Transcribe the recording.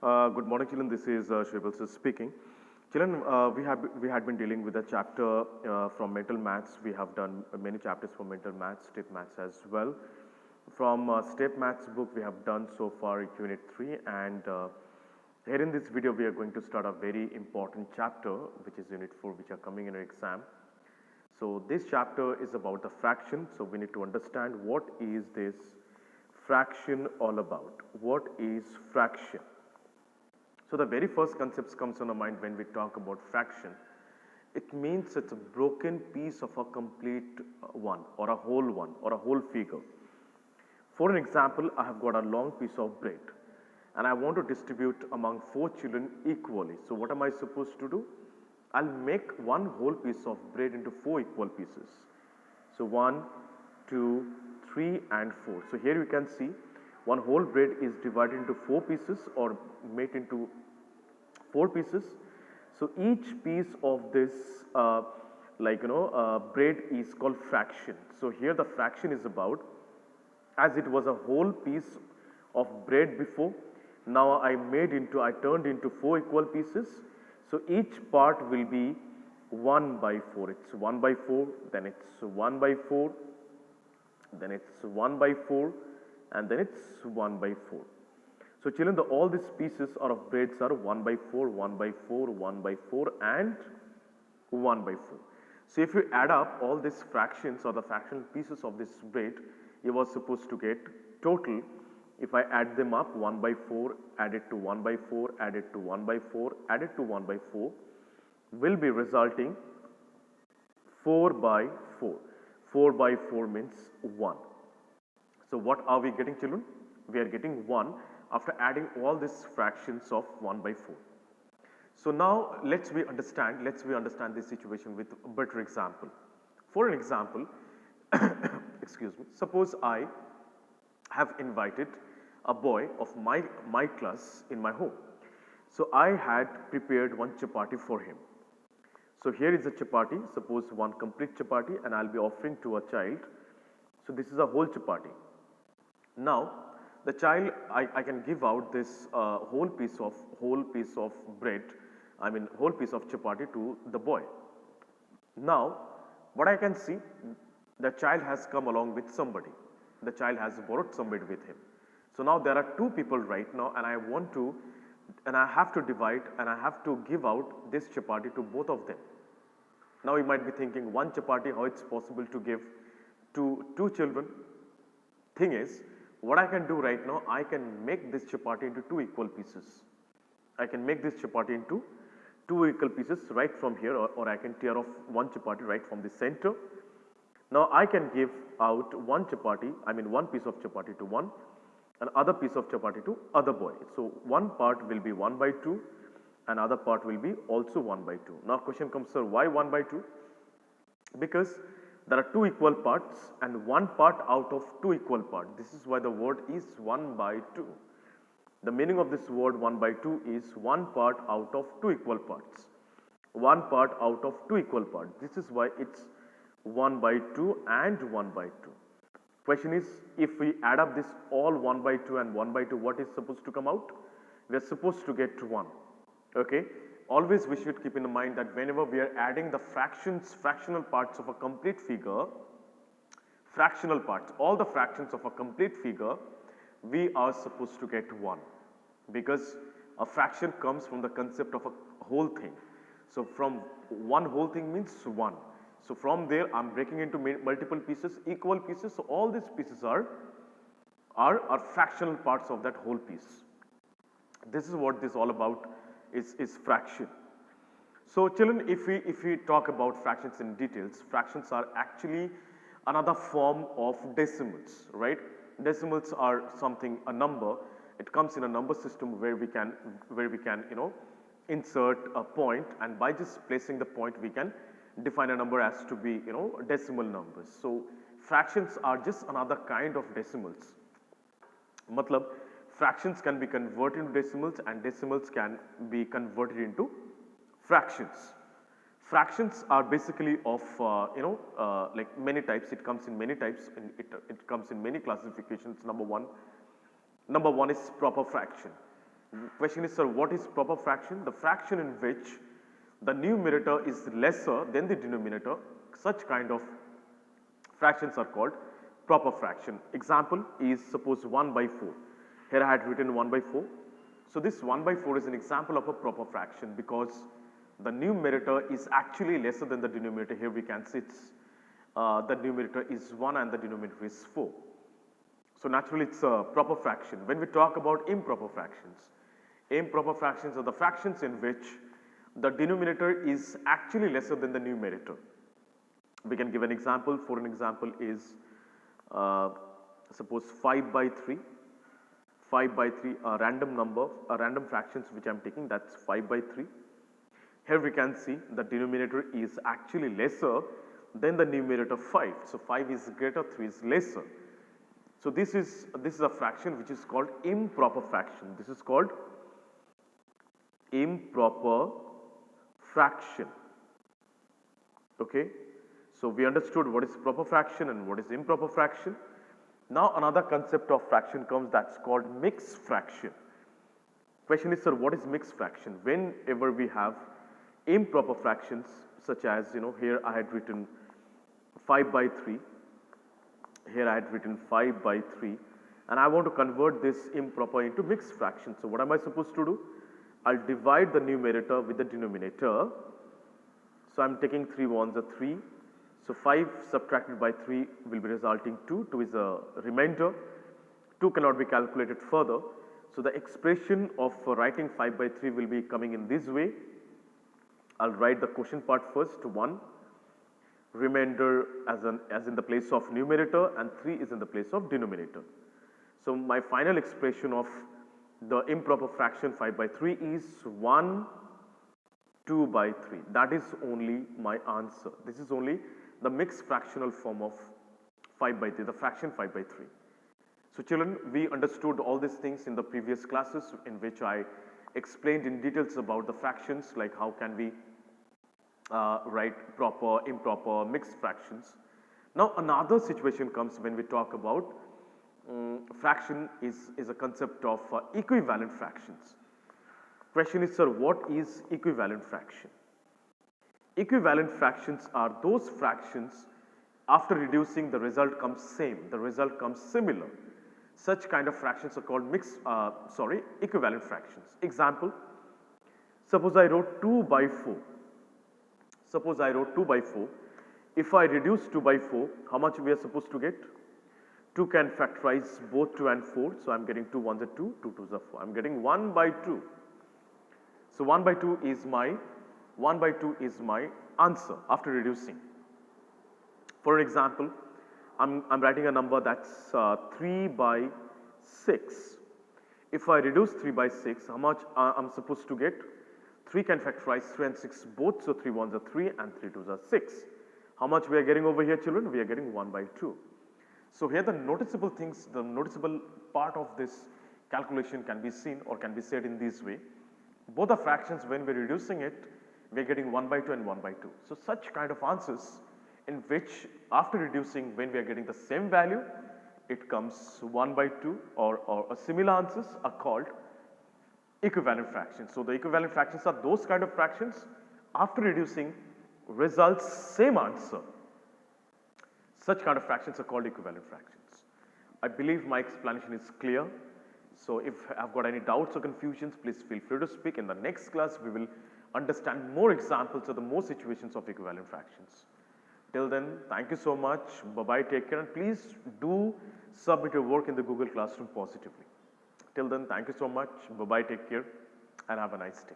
Good morning, children. This is Shrivalsa speaking. Children, we had been dealing with a chapter from mental maths. We have done many chapters from mental maths, step maths as well. From step maths book, we have done so far unit 3, and here in this video, we are going to start a very important chapter, which is unit 4, which are coming in your exam. So this chapter is about the fraction. So we need to understand what is this fraction all about. What is fraction? So the very first concept comes on our mind when we talk about fraction. It means it's a broken piece of a complete one or a whole figure. For an example, I have got a long piece of bread and I want to distribute among 4 children equally. So what am I supposed to do? I'll make one whole piece of bread into 4 equal pieces. So 1, 2, 3 and 4. So here you can see one whole bread is divided into 4 pieces or made into 4 pieces. So each piece of this bread is called fraction. So here the fraction is about, as it was a whole piece of bread before, now I turned into 4 equal pieces. So each part will be 1 by 4. It's 1 by 4, then it's 1 by 4, then it's 1 by 4, and then it's 1 by 4. So children, all these pieces of breads are 1 by 4, 1 by 4, 1 by 4 and 1 by 4. So if you add up all these fractions or the fractional pieces of this bread, you were supposed to get total. If I add them up, 1 by 4 added to 1 by 4 added to 1 by 4 added to 1 by 4 will be resulting 4 by 4. 4 by 4 means 1. So what are we getting, children? We are getting 1 after adding all these fractions of 1 by 4. So now let's we understand this situation with a better example. For an example, excuse me, suppose I have invited a boy of my class in my home. So I had prepared one chapati for him. So here is a chapati, suppose one complete chapati, and I'll be offering to a child. So this is a whole chapati. Now the child, I can give out this whole piece of bread, whole piece of chapati to the boy. Now what I can see, the child has come along with somebody. The child has borrowed somebody with him. So now there are 2 people right now, and I have to divide and I have to give out this chapati to both of them. Now you might be thinking, one chapati, how it's possible to give to 2 children? Thing is, what I can do right now, I can make this chapati into 2 equal pieces. I can make this chapati into 2 equal pieces right from here, or I can tear off one chapati right from the center. Now I can give out one piece of chapati to one, and other piece of chapati to other boy. So one part will be 1 by 2, and other part will be also 1 by 2. Now question comes, sir, why 1 by 2? Because there are 2 equal parts and one part out of 2 equal parts. This is why the word is 1 by 2. The meaning of this word 1 by 2 is one part out of 2 equal parts. One part out of 2 equal parts. This is why it's 1 by 2 and 1 by 2. Question is, if we add up this all 1 by 2 and 1 by 2, what is supposed to come out? We are supposed to get 1. Okay? Always we should keep in mind that whenever we are adding the fractional parts of a complete figure, all the fractions of a complete figure, we are supposed to get 1. Because a fraction comes from the concept of a whole thing. So from one whole thing means 1. So from there I am breaking into multiple pieces, equal pieces. So all these pieces are fractional parts of that whole piece. This is what this all about is fraction. So children, if we talk about fractions in details, fractions are actually another form of decimals, right? Decimals are a number. It comes in a number system where we can insert a point, and by just placing the point we can define a number as to be decimal numbers. So fractions are just another kind of decimals. Matlab, fractions can be converted into decimals and decimals can be converted into fractions. Fractions are basically of like many types. It comes in many types, and it comes in many classifications. Number one is proper fraction. Question is, sir, what is proper fraction? The fraction in which the numerator is lesser than the denominator. Such kind of fractions are called proper fraction. Example is suppose 1 by 4. Here I had written 1 by 4. So this 1 by 4 is an example of a proper fraction because the numerator is actually lesser than the denominator. Here we can see the numerator is 1 and the denominator is 4. So naturally it's a proper fraction. When we talk about improper fractions are the fractions in which the denominator is actually lesser than the numerator. We can give an example. For an example is suppose 5 by 3. 5 by 3, a random number, a random fractions which I am taking, that's 5 by 3. Here we can see the denominator is actually lesser than the numerator 5. So 5 is greater, 3 is lesser. So this is a fraction which is called improper fraction. This is called improper fraction. Okay. So we understood what is proper fraction and what is improper fraction. Now another concept of fraction comes, that's called mixed fraction. Question is, sir, what is mixed fraction? Whenever we have improper fractions, such as, here I had written 5 by 3, here I had written 5 by 3, and I want to convert this improper into mixed fraction. So what am I supposed to do? I'll divide the numerator with the denominator. So I'm taking 3 ones are 3. So 5 subtracted by 3 will be resulting 2. 2 is a remainder. 2 cannot be calculated further. So the expression of writing 5 by 3 will be coming in this way. I'll write the quotient part first, 1. Remainder as in the place of numerator, and 3 is in the place of denominator. So my final expression of the improper fraction 5 by 3 is 1, 2 by 3. That is only my answer. This is only the mixed fractional form of 5 by 3, the fraction 5 by 3. So children, we understood all these things in the previous classes in which I explained in details about the fractions, like how can we write proper, improper, mixed fractions. Now another situation comes when we talk about fraction is a concept of equivalent fractions. Question is, sir, what is equivalent fraction? Equivalent fractions are those fractions after reducing the result comes same, the result comes similar. Such kind of fractions are called equivalent fractions. Example, suppose I wrote 2 by 4. Suppose I wrote 2 by 4. If I reduce 2 by 4, how much we are supposed to get? 2 can factorize both 2 and 4. So I'm getting 2 ones are 2, 2 twos are 4. I'm getting 1 by 2. So 1 by 2 is my answer after reducing. For example, I'm writing a number that's 3 by 6. If I reduce 3 by 6, how much I'm supposed to get? 3 can factorize 3 and 6 both, so 3 ones are 3 and 3 twos are 6. How much we are getting over here, children? We are getting 1 by 2. So here the noticeable things, the noticeable part of this calculation can be seen or can be said in this way. Both the fractions, when we're reducing it, we're getting 1 by 2 and 1 by 2. So such kind of answers in which after reducing, when we are getting the same value, it comes 1 by 2 or a similar answers are called equivalent fractions. So the equivalent fractions are those kind of fractions after reducing results same answer. Such kind of fractions are called equivalent fractions. I believe my explanation is clear. So if I've got any doubts or confusions, please feel free to speak. In the next class, we will understand more examples of the more situations of equivalent fractions. Till then, thank you so much. Bye-bye, take care, and please do submit your work in the Google Classroom positively. Till then, thank you so much. Bye-bye, take care, and have a nice day.